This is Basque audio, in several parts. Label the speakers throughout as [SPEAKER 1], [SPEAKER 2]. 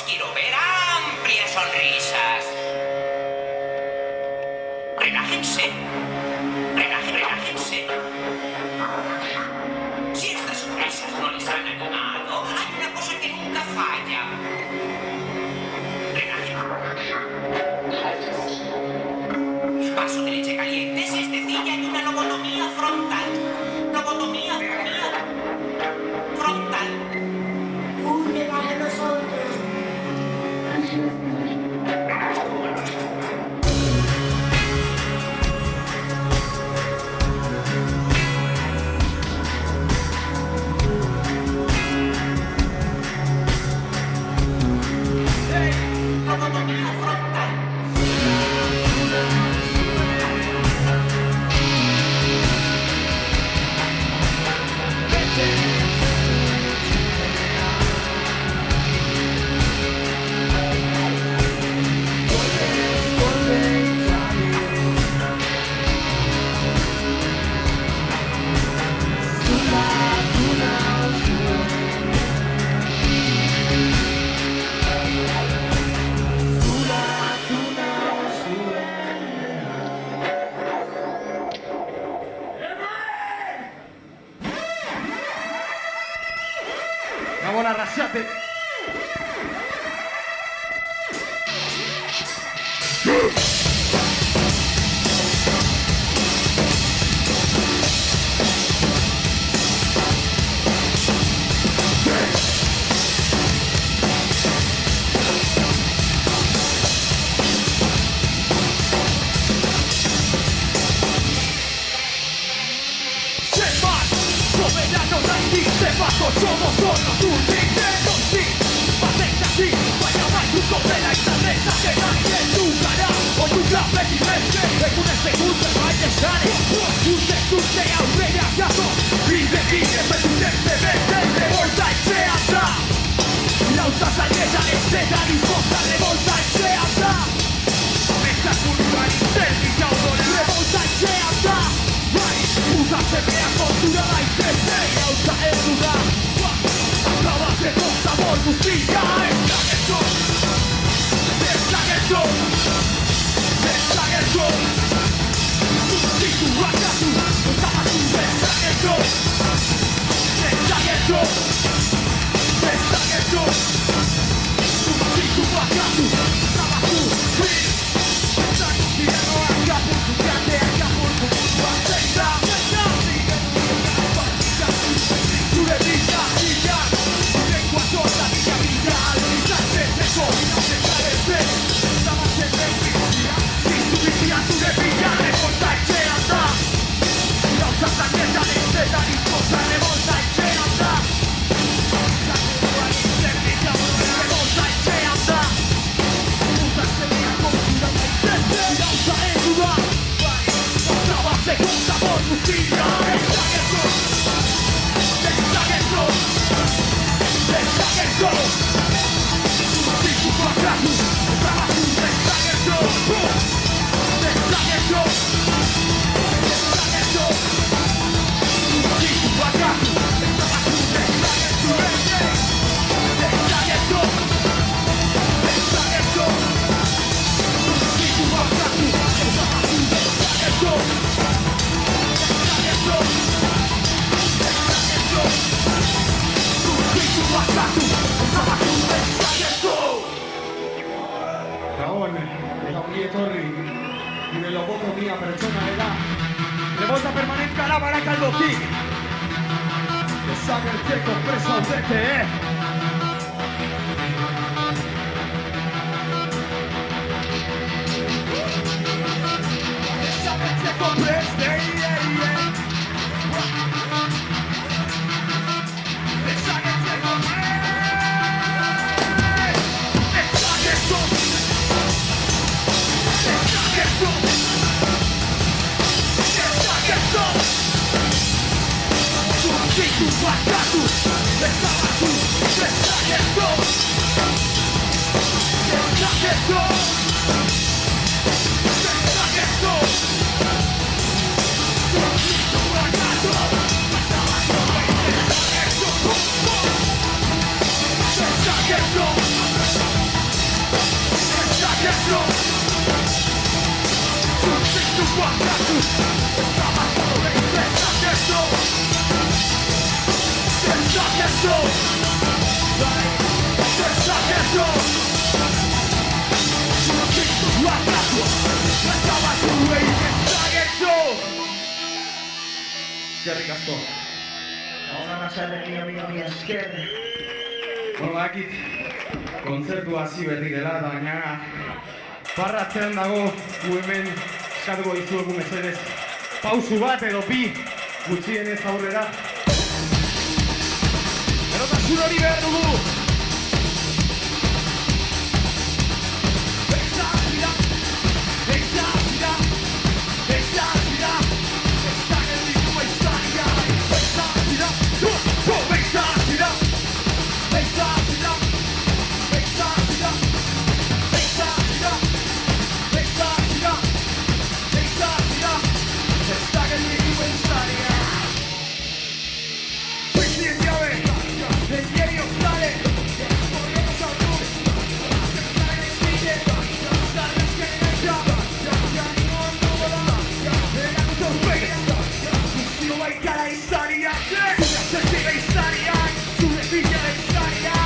[SPEAKER 1] quiero ver amplias sonrisas. Relájense. Relájense. Si estas sonrisas no les han animado, hay una cosa que nunca falla. Vaso de leche caliente, cestecilla y una lobotomía frontal. Lobotomía frontal.
[SPEAKER 2] Une para nosotros.
[SPEAKER 1] Lobotomía frontal.
[SPEAKER 3] Vamos a arrasate. Soberano d'aquí, se bajo somos solo tu Nintendo, sí. Patenta aquí, vaya más truco de la internet, que nadie nunca o nunca presidente. En un segundo no hay desane, usted aurrea gato, vive presidentemente, revolta y se anda. La usa salida, escena disposta, revolta y se anda. Esta cultura interna, revolta y se anda. Usa se vea cultura y crece y usa el lugar. Acabas de con sabor, justicia, está en el show. Está en el show. Está en el show. Si tu raca, tu está en el show. Está en el show. Está en el show. Si tu raca, tu estaba tú. Está contigo acá por tu grande, acá por tu paseta. Tu le brilla, brilla. Lengua sola, brilla, brilla. Realizaste de sol y no se parece. Estabas en rebeldía. Si tu brilla, tu le brilla. Revolta y se anda. La usas la mierda de seda, disposa, revolta y se anda. La cultura interna, revolta y se anda. Usa se vea con cultura y crece. La usa en lugar. Acabas de con sabor, justicia. Está en el sol. Está en el show. Está en el show. Si tu fracaso, trabajo, está en el show. Está en el show. Está en el show. Si tu fracaso, trabajo, está en el show. Está en el show. Está en el show. Si tu fracaso, trabajo, está en el show. Está en el show. Cabrón, la unidad Torri y de los votos mía persona de edad. Revolta permanente a la baraca al botín. Que sabe el teco presa usted, Que sabe el teco presa, tu fracaso, estaba tú, está en el show. Está en el show. Está en el show. Tu fracaso, estaba tú, está en el show. Está en el show. bakatu Estamatu dezakezu Dezakezu Dezakezu Zurakitu bakatu Estamatu dezakezu Eskerrik asko
[SPEAKER 2] Ahora más alegría mía, esker.
[SPEAKER 4] Bakit, kontzertu hasi berri dela, baina parratzen dago gu hemen eskatuko dizuegu mesedez pausu bat edo bi gutxienez aurrera. Erotasun hori behar dugu!
[SPEAKER 3] Exagera, exagera, exagera Está en el mismo estadio Exagera, exagera Exagera, exagera Exagera, exagera Exagera Está en el mismo estadio Pues bien, ya ves El diario sale Volvemos a luz Sale el cine Sale el que ya Ya no ando volando El acto pega Si no hay cara estaría Sube a ser estaría Sube pilla de estaría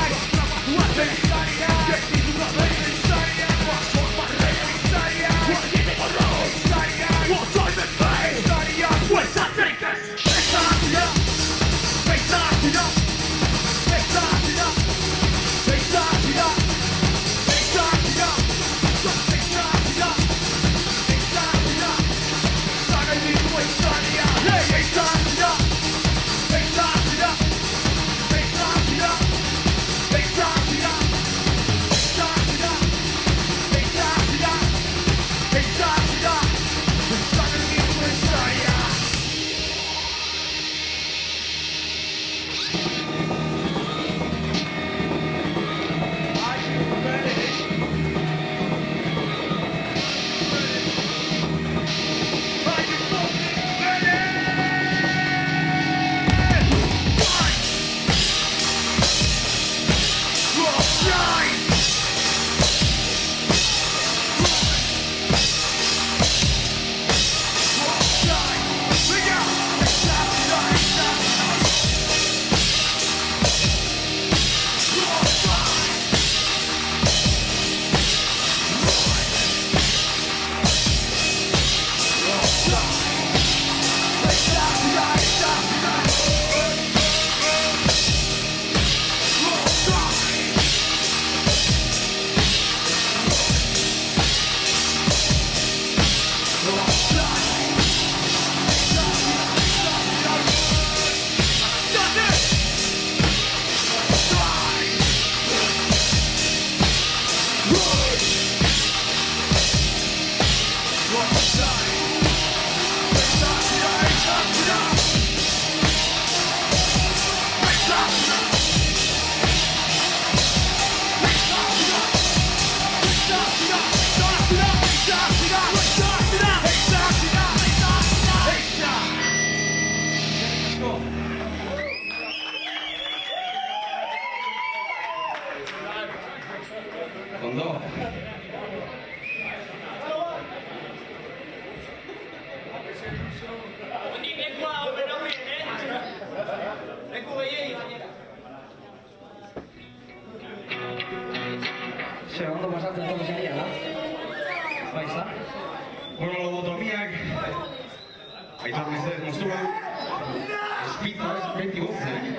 [SPEAKER 3] Guarda estaría Título de estaría Forma de estaría Guardiente corro estaría Soy de fe estaría Fuerza takers Estaría Estaría Estaría Estaría Estaría Estaría Estaría Saga el mismo estaría Estaría Estaría Estaría Estaría Estaría Estaría Estaría Saga el mismo estaría Are you ready? Are you fucking ready? One. Roll shine. Roll shine. Bring out. Exagera, exagera. Roll shine. Roll shine. Exagera, exagera. Roll shine. Roll shine. Got it. Shine. Roll. Roll shine. Exagera, exagera. Exagera.
[SPEAKER 4] Ondo.
[SPEAKER 2] Se ondo pasatzen todo sería, ¿no? Baiza.
[SPEAKER 4] Bueno, lobotomiak aitor mesedez moztua espitza ez beti gozen.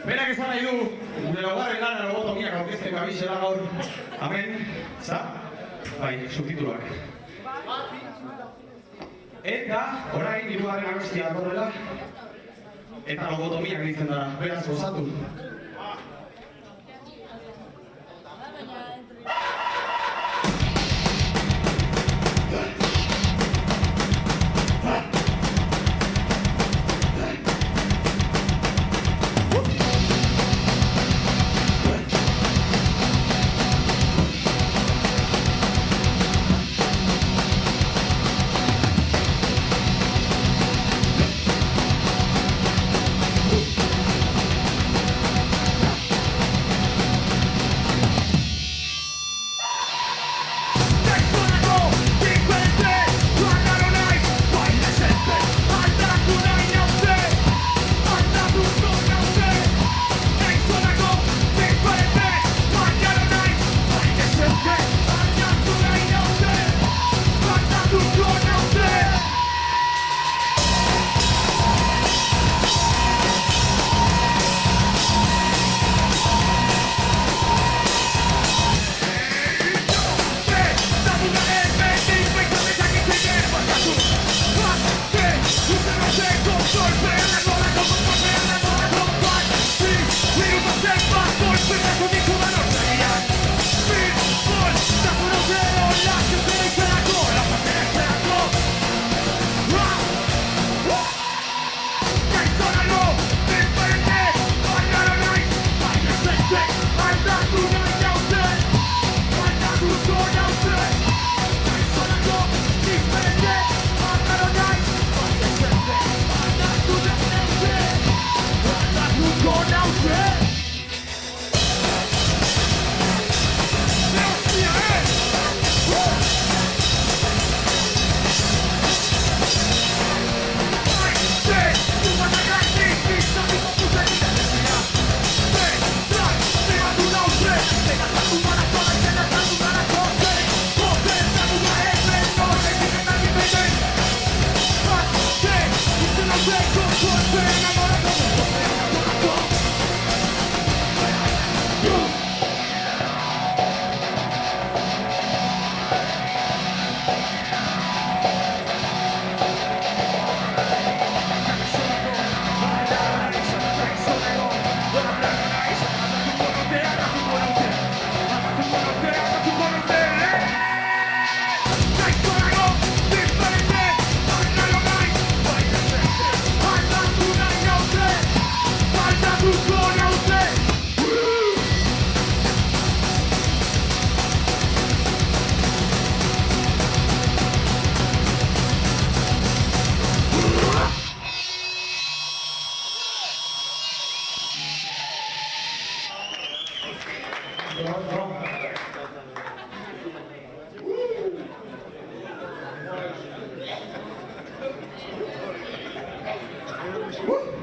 [SPEAKER 4] Berak esan nahi du, gure laugarren lana lobotomiak aurkezten gabizela gaur. Amen, za? Bai, subtituluak. Eta, orain, hirugarren abestia datorrela, eta lobotomiak ditzen dara, beraz gozatu.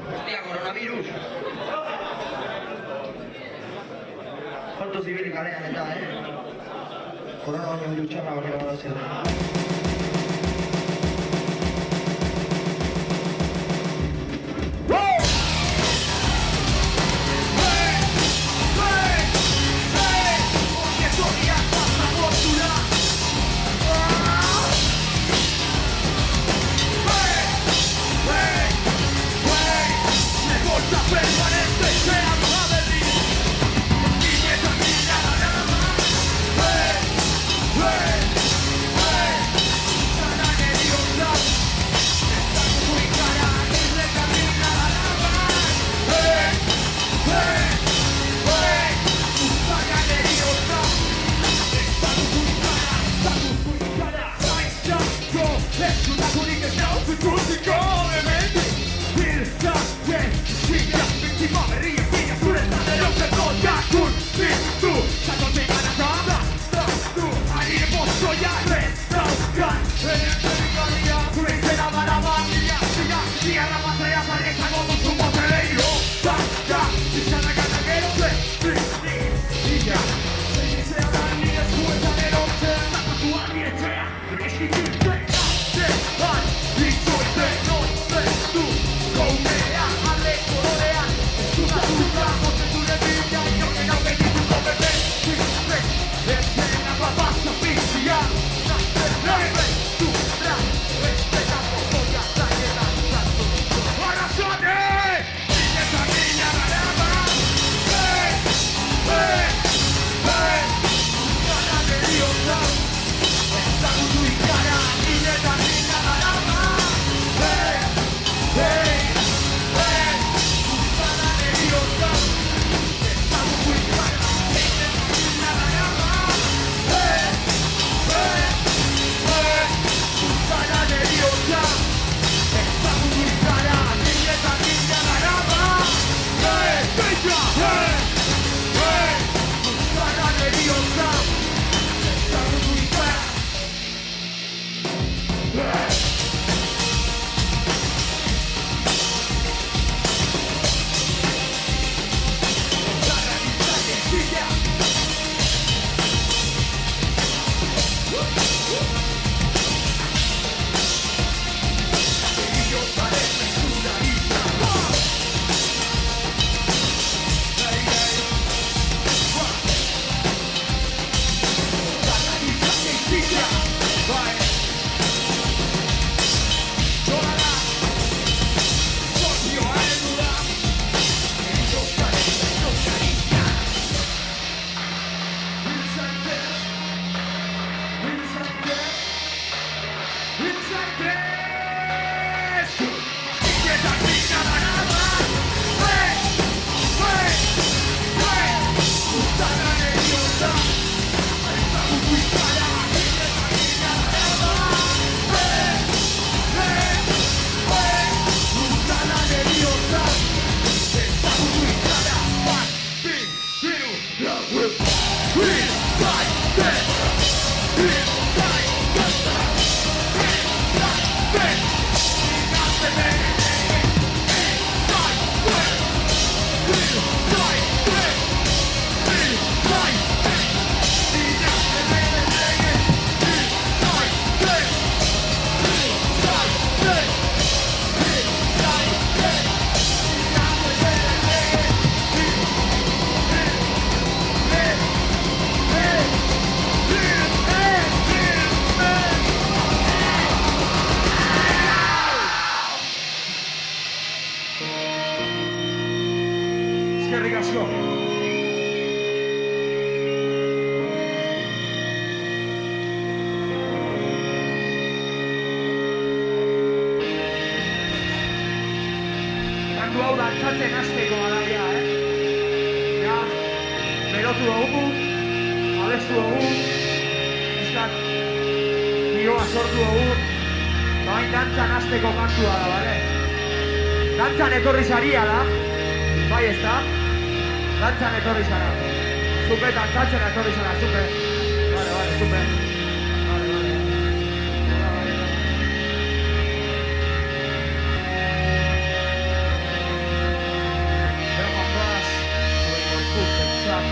[SPEAKER 5] Hostia, coronavirus. Kontu zibilik kalean eta, Korona baino virus txarra horrela bada zer.
[SPEAKER 4] dantzatzen hasteko garaia, Ja, berotu dugu, abestu dugu, izkat, giroa sortu dugu, bain dantzan hasteko kantua da, bale? Dantzan etorri zaria da, bai ez da? Dantzan etorri zara. Zupe eta txatxera etorri zara, zupe. Vale, zupe. Vale. Venga, más. Sobre el puto, chat.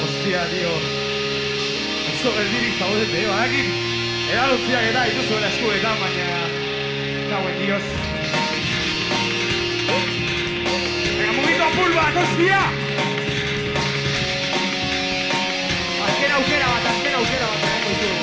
[SPEAKER 4] Hostia, tío. Oso geldirik zaudete, badakit. Edalutziak eta dituzuela eskuetan, baina... Cauen, Dios. Venga, mugitu apulbat, hostia! Azken aukera bat, egingo ditugu.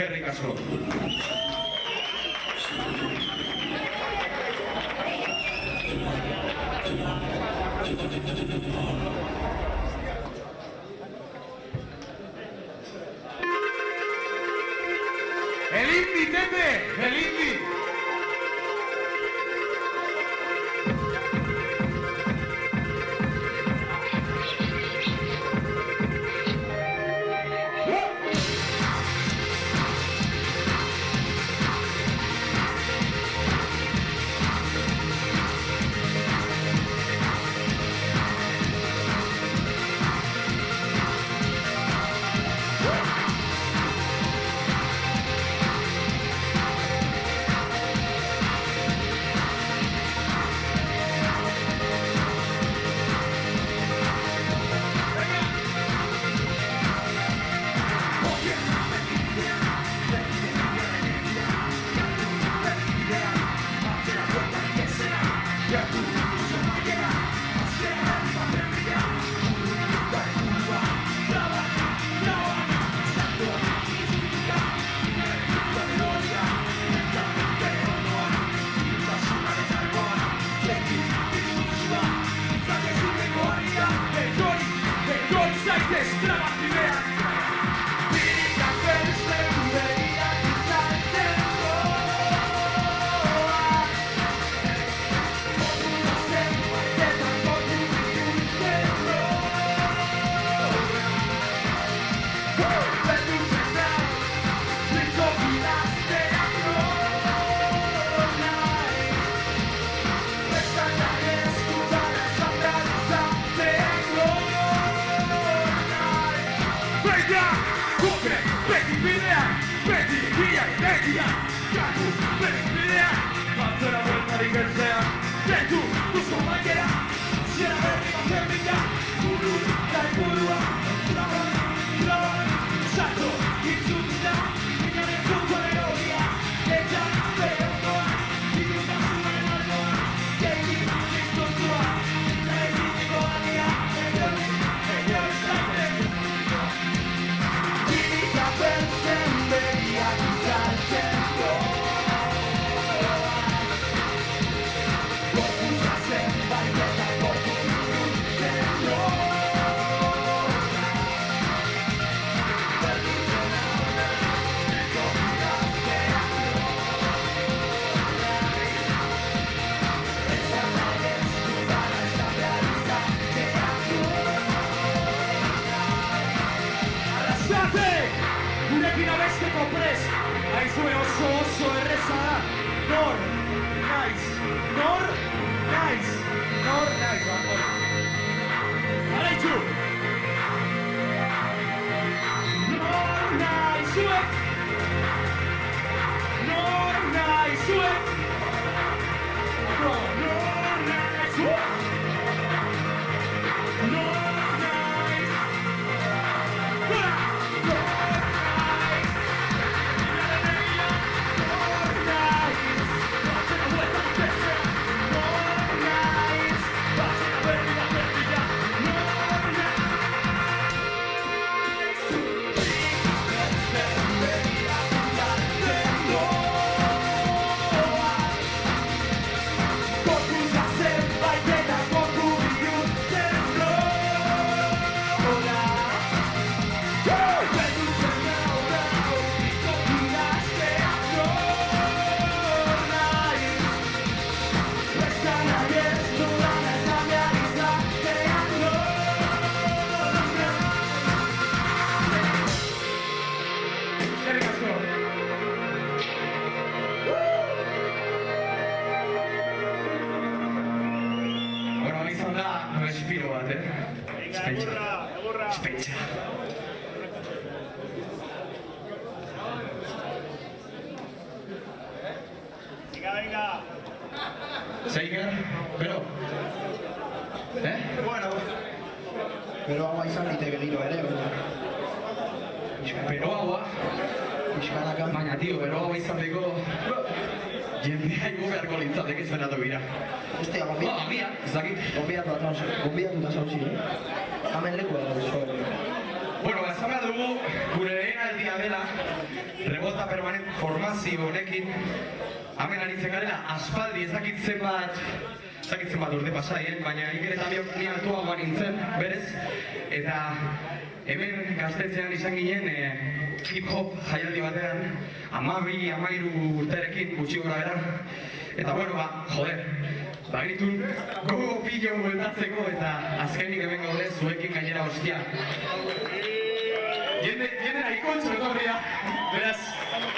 [SPEAKER 4] Eskerrik asko. El Indy, Tete, el Indy. Zergatik ertzean Kentu duzu maikera Ziera berri batzen bila Buru da ingurua Salto itzuta Minaren puntuaren horia Eta berokoa Irutasuaren argoa Keiki biztontua Eta ezitiko alia Ego izaten Irita beltzen begiak itzaltzen Gorputza zenbait eta gorpu bihurtzen Gurekin abesteko prest, aizue oso erreza da. Nor naiz, Araitzu! Nor naizuek! Nor naizuek! Nor naizuek! Nor naiz! Gora! Respiro bat, Espetxa.
[SPEAKER 3] Venga.
[SPEAKER 4] Zeiger, pero?
[SPEAKER 5] Bueno, pero agua izan liteke giro ere,
[SPEAKER 4] Pero agua?
[SPEAKER 5] Pixkanaka.
[SPEAKER 4] Baina, tio, pero agua izateko... Jendea igo beharko litzateke zenatu gira.
[SPEAKER 5] Ostia, gonbiatu.
[SPEAKER 4] Agia, ez dakit.
[SPEAKER 5] Gonbiatu da zauzi, Hemen leku da zoa.
[SPEAKER 4] Bueno, esan behar dugu, gure lehen aldia dela, rebota permanent formazio honekin, hemen aritzen garela, aspaldi ez dakit zenbat urte pasaien, baina iker eta biok ni altuagoa nintzen, berez, eta hemen gaztetzean izan ginen hip-hop jaialdi batean, 12-13 urterekin gutxi gora bera, eta bueno, joder, bagitun gogo pilo bueltatzeko eta azkenik hemen gaude zuekin gainera hostia. Jende nahikontxo etorri da, beraz,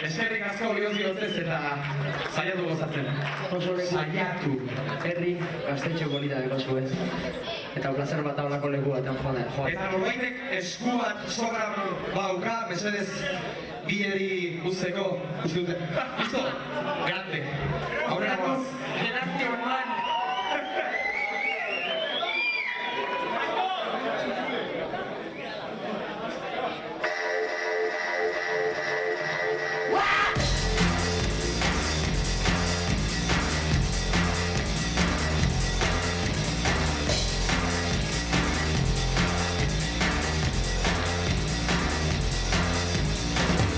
[SPEAKER 4] eskerrik asko bihotz eta saiatu gozatzen. Saiatu.
[SPEAKER 2] Herri gaztetxo polita deko zuen. Eta plazer bat daulako leku batean joan.
[SPEAKER 4] Eta norbaitek esku bat sobra bauka, mesedez bileri guzteko, uste dute. Listo? Grande. Aurrera goaz.
[SPEAKER 2] Delante man!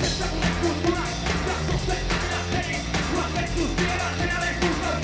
[SPEAKER 3] Esta cultura, la sostenibilidad, la cultura, la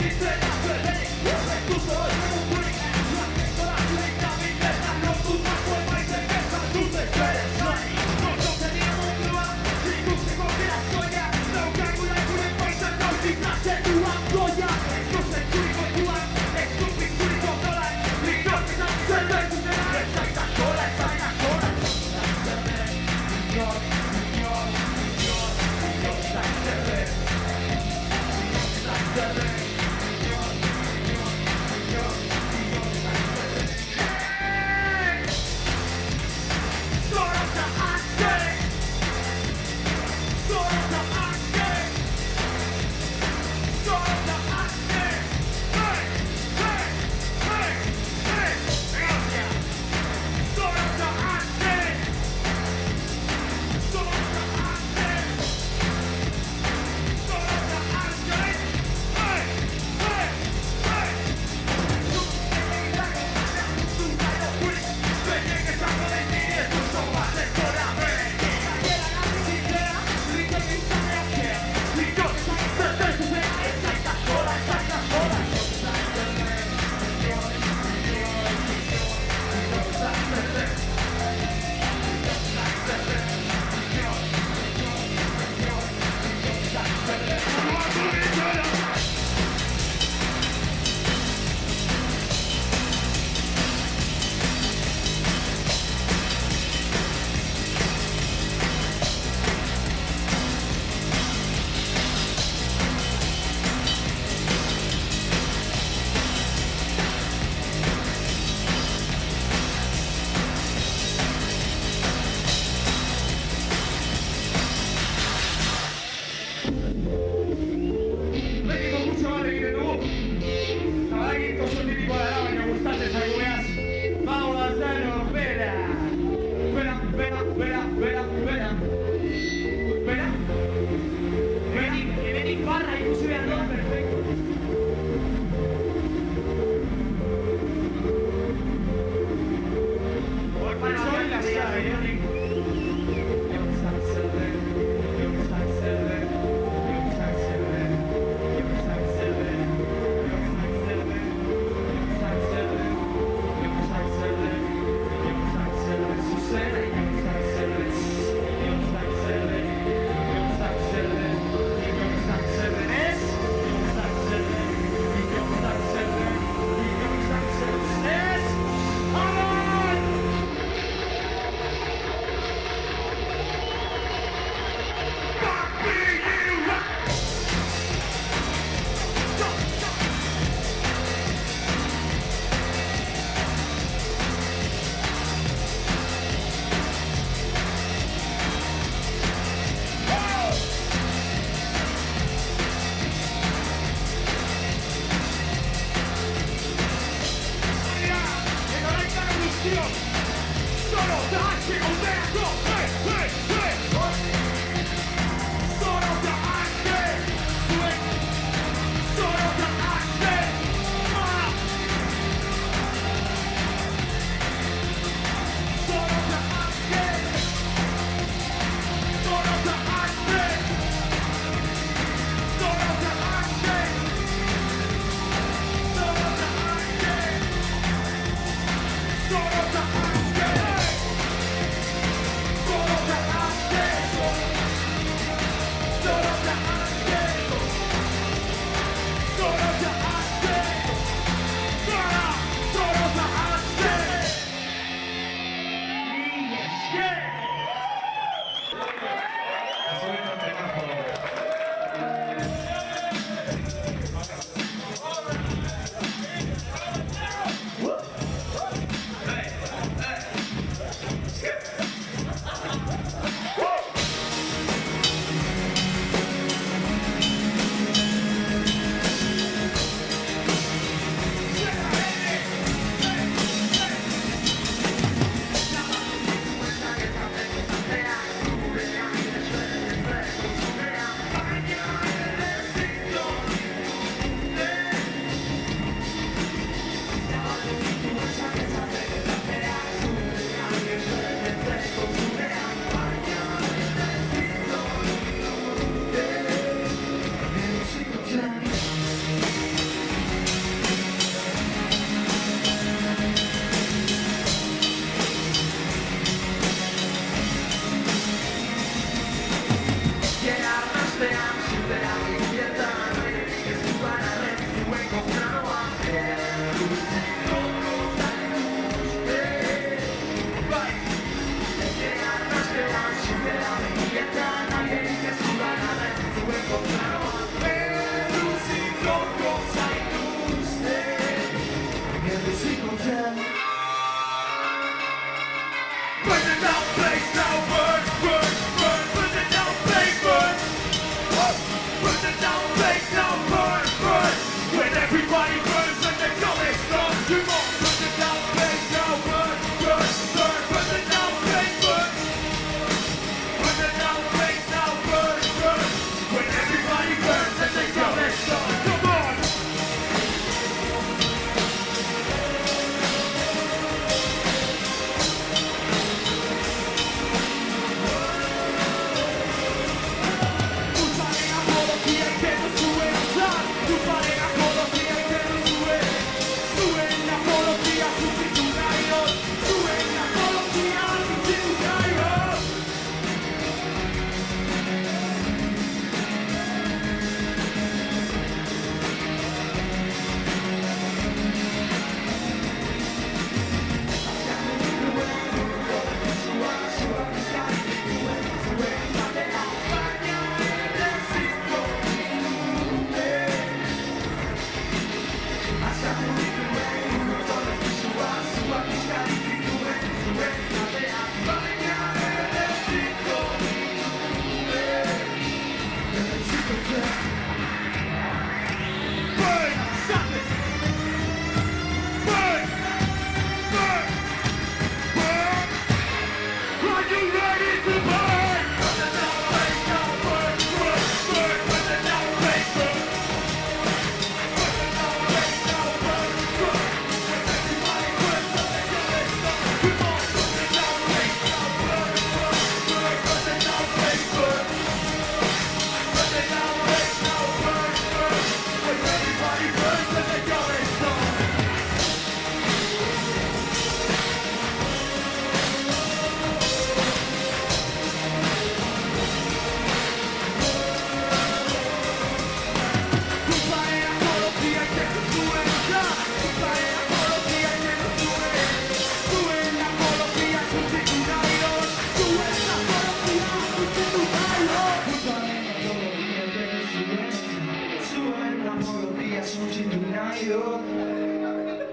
[SPEAKER 5] nahi dut.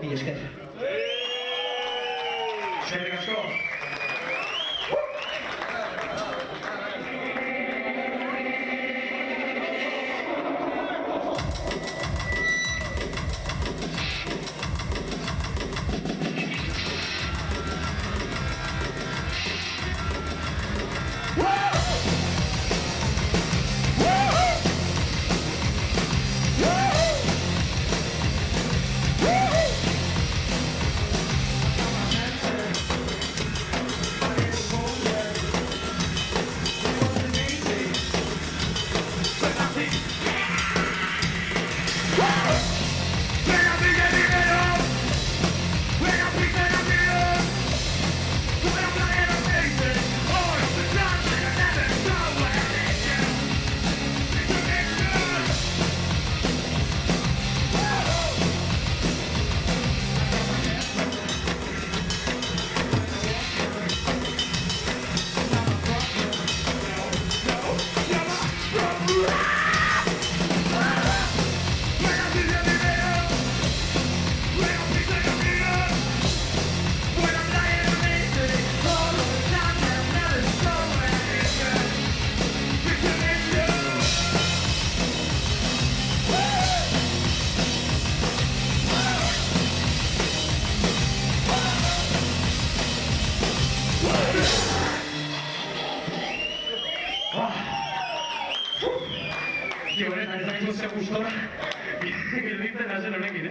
[SPEAKER 5] Mila esker.
[SPEAKER 4] Eskerrik asko. Tio, ez zaitu ze gustora. Gelditzen hasen honekin,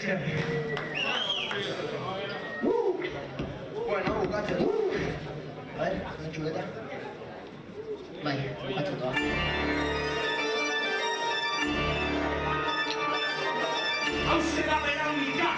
[SPEAKER 2] esker.
[SPEAKER 5] Bueno, bukatzen du. Bai, txuleta. Bai, bukatzen doa.
[SPEAKER 3] Hau zera bera unika!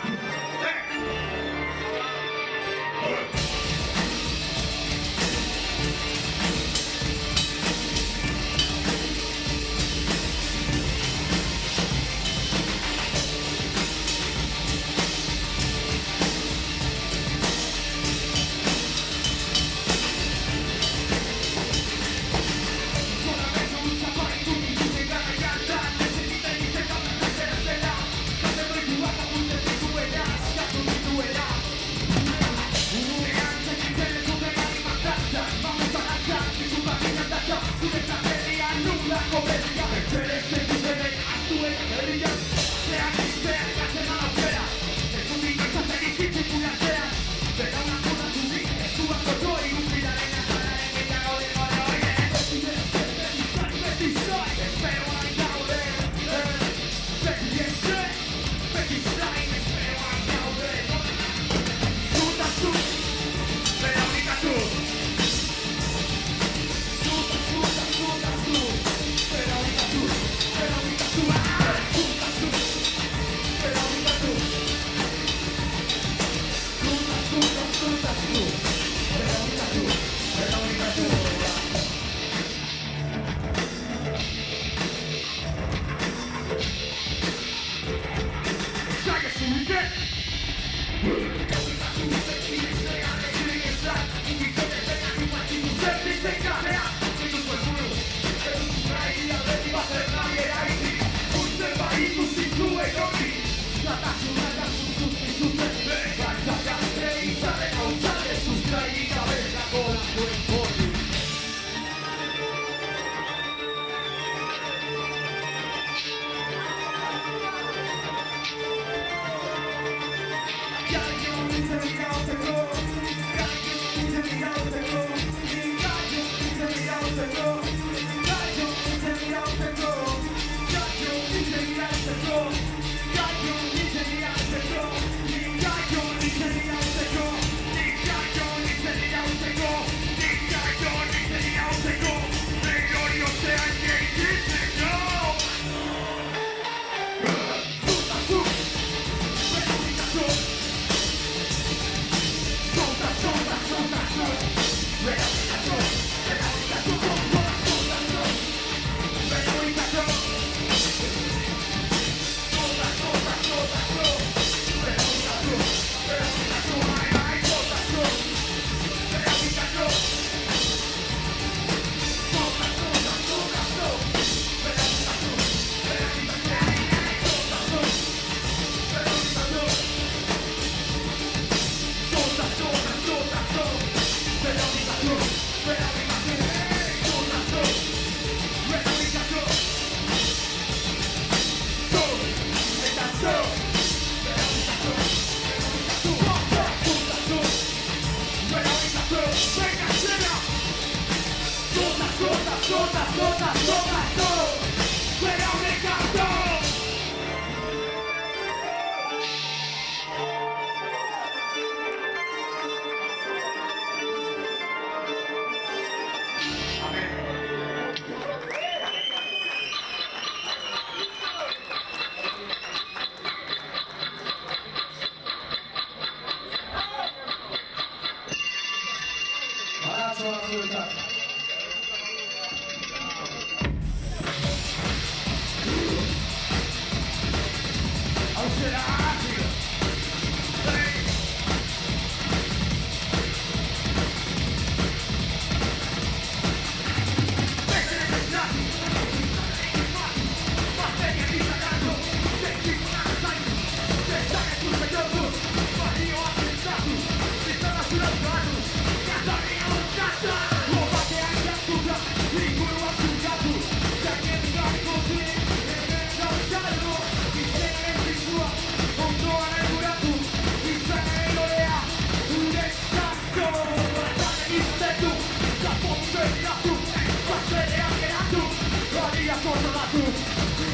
[SPEAKER 3] Controlatu,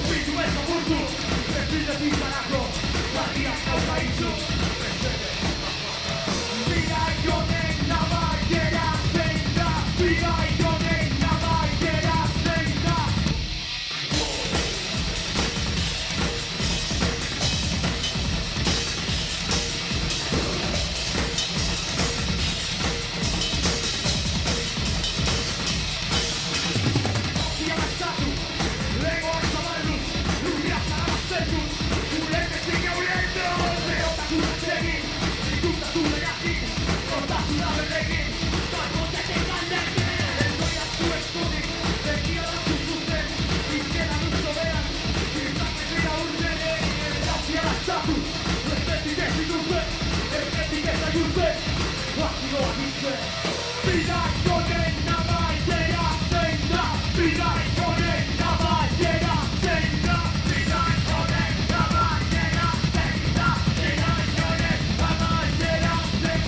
[SPEAKER 3] bitu ez apurtu, ez bide bizarako, badiak doan izan. Bidaikoren amaiera zein da, bidaikoren amaiera zein da, bidaikoren amaiera zein da, bidaikoren amaiera zein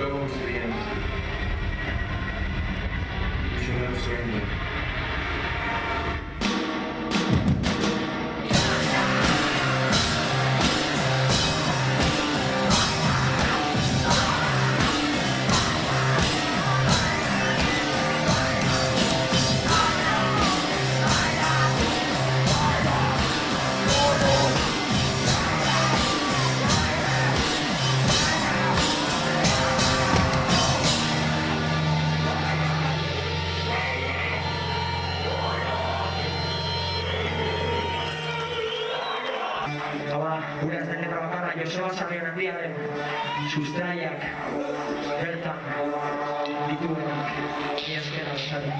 [SPEAKER 4] luego serían prisioneros sueños.
[SPEAKER 5] Hau gure azterketa bakarra Joseba Sarrion handiaren sustraiak bertan dituenak. Ni esker askari.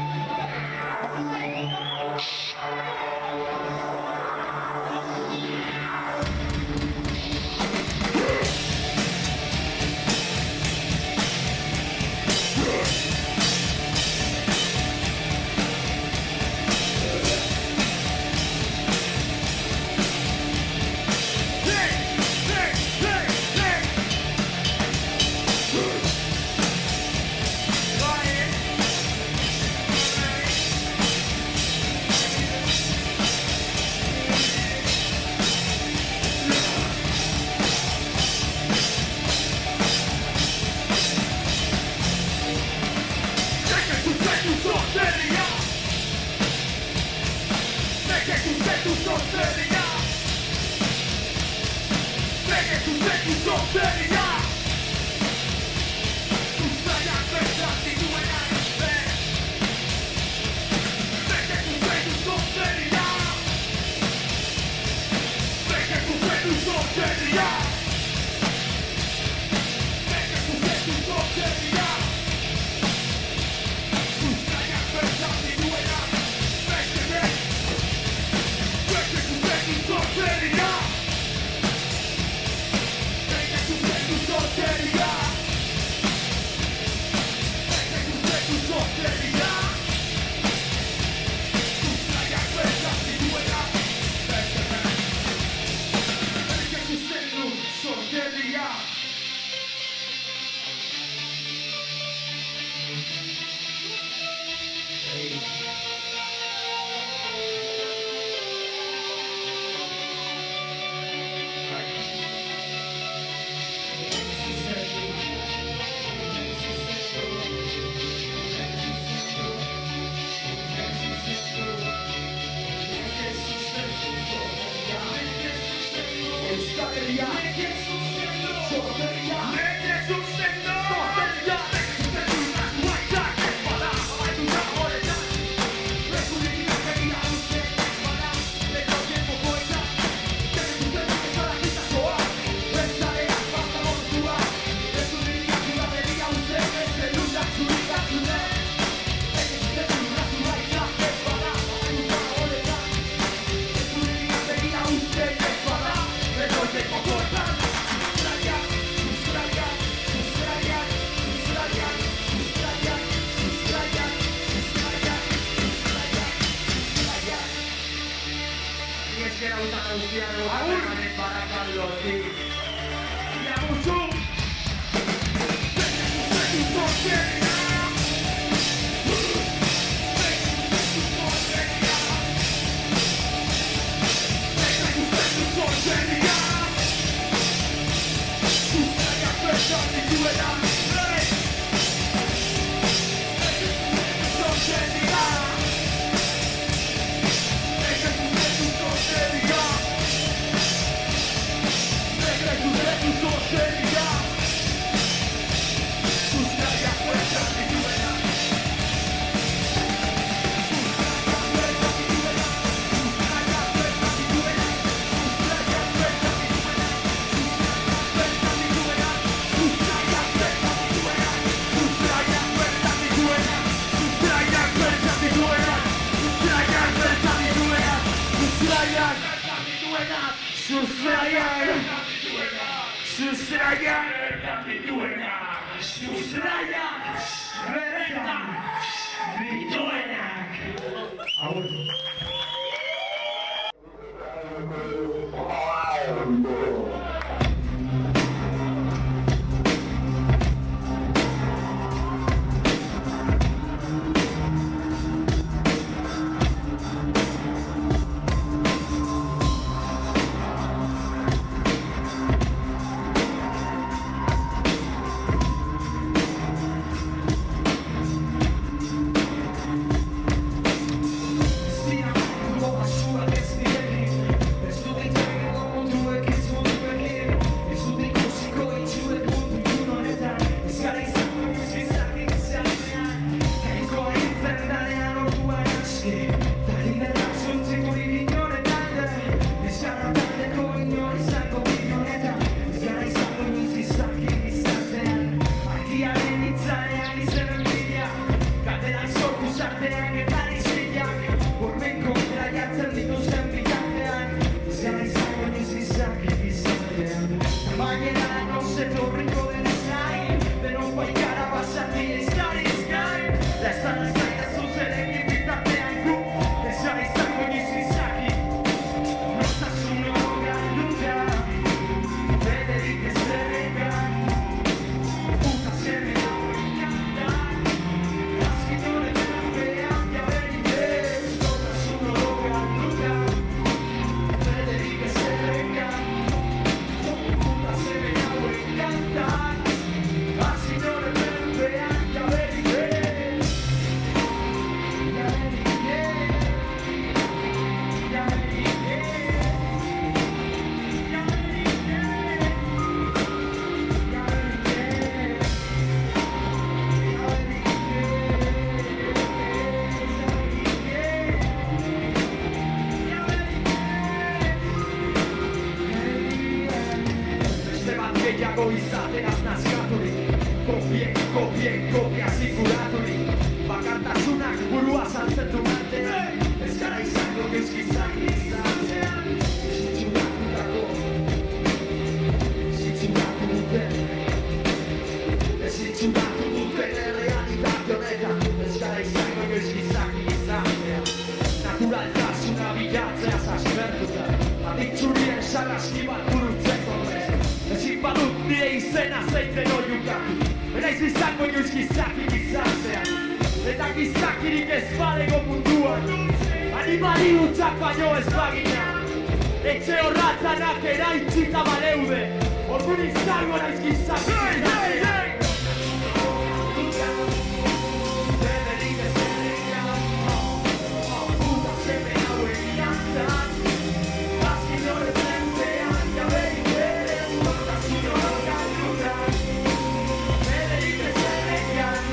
[SPEAKER 3] Mañana no se torrico del sky, pero no hay cara basati estari sky. La estana zaita zuzen bitartean gu, esan izango nizizaki. Nortasun galduta, bederik ez zerrekan, puta zeme dagoetan, azkin horretan behan jaberik ez. Nortasun galduta, bederik ez zerrekan, puta zeme dagoetan, azkin horretan behan jaberik ez. Beste bat gehiago izateraz nazkaturik, kopia zinguraturik, bakartasunak burua saltzetu artean, ez gara izango gezkizak izatean. Ezitxuratu duten errealitate honetan, ez gara izango gezkizak izatean. Naturaltasuna bilatzeaz aspertuta, aditzurien sarraski bat burutzeko prest. Ezin badut nire izena zeiten oiukatu, beraiz izango inoiz gizakik izatean. Eta gizakirik ez balego munduan, animali hutsak baino ez bagina. Etxe horratzanak eraitxita baleude, orduan izango naiz gizakik izatean. Bederik ez zerrekan, puta zeme hauetan, azkin horretan behan jaberik ez. Nortasun galdutan, bederik ez zerrekan,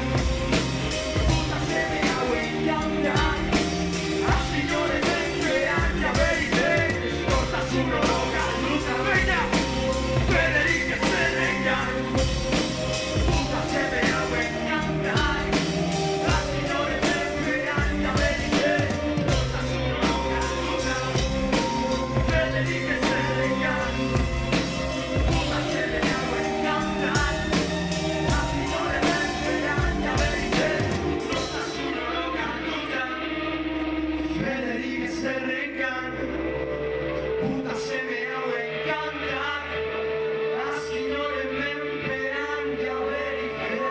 [SPEAKER 3] puta zeme hauetan, azkin horretan behan jaberik ez. Nortasun galdutan, bederik ez zerrekan, puta zeme hauetan, azkin horretan behan jaberik ez. Nortasun galdutan, bederik ez zerrekan, puta zeme hauetan, azkin horretan behan jaberik ez. Nortasun galdutan, bederik ez zerrekan, puta zeme hauetan, azkin horretan behan jaberik ez.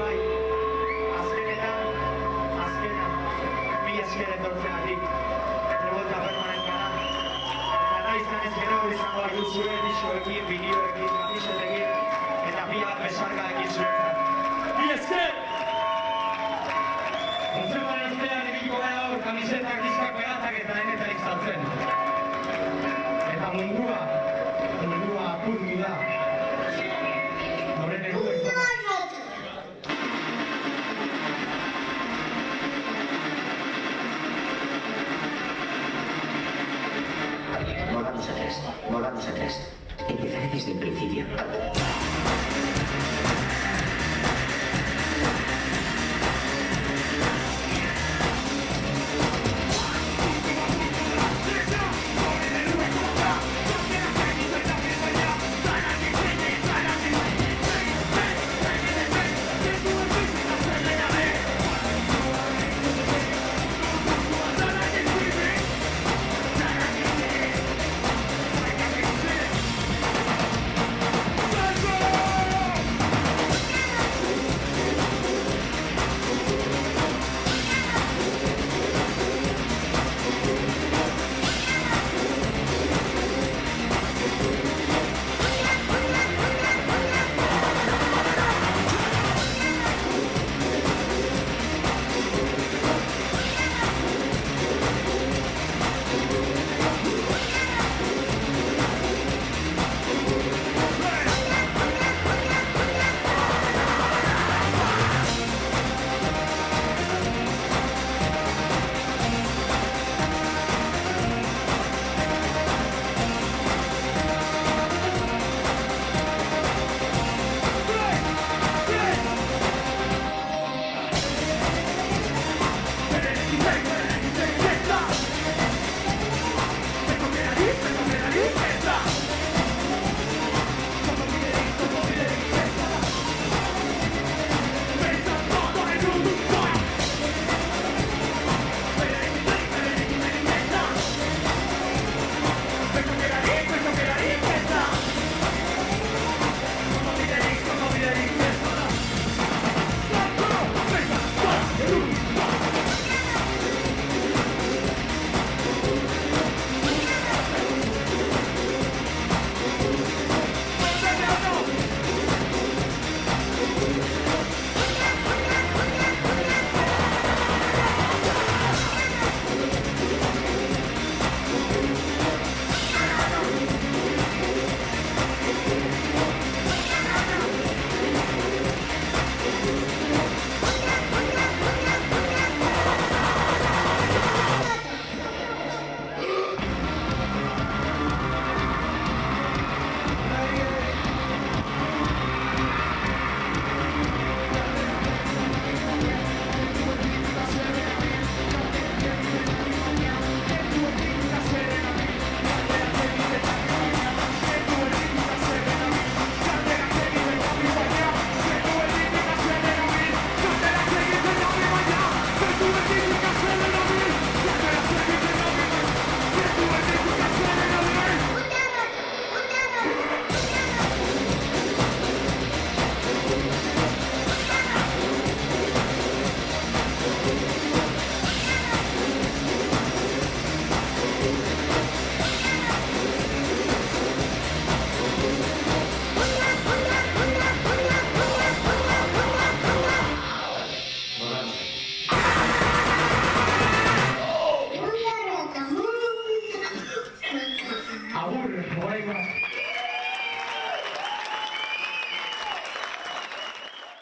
[SPEAKER 3] Bai, azkena, mi esker etortzegatik, revolta permanentkara. Eta naizan ez gero izango dituzue diskoekin, bideoekin, kamisetekin, eta biak besarkaekin zuretzat. Mi esker! Kontzemoan ostean egiko gara hor kamisetak, diskak, behatak eta denetarik saltzen. Eta mundua apurtu da. Horren eguek zona.
[SPEAKER 6] Volvamos atrás. Empezaré desde el principio.
[SPEAKER 4] Agur, oraingoa.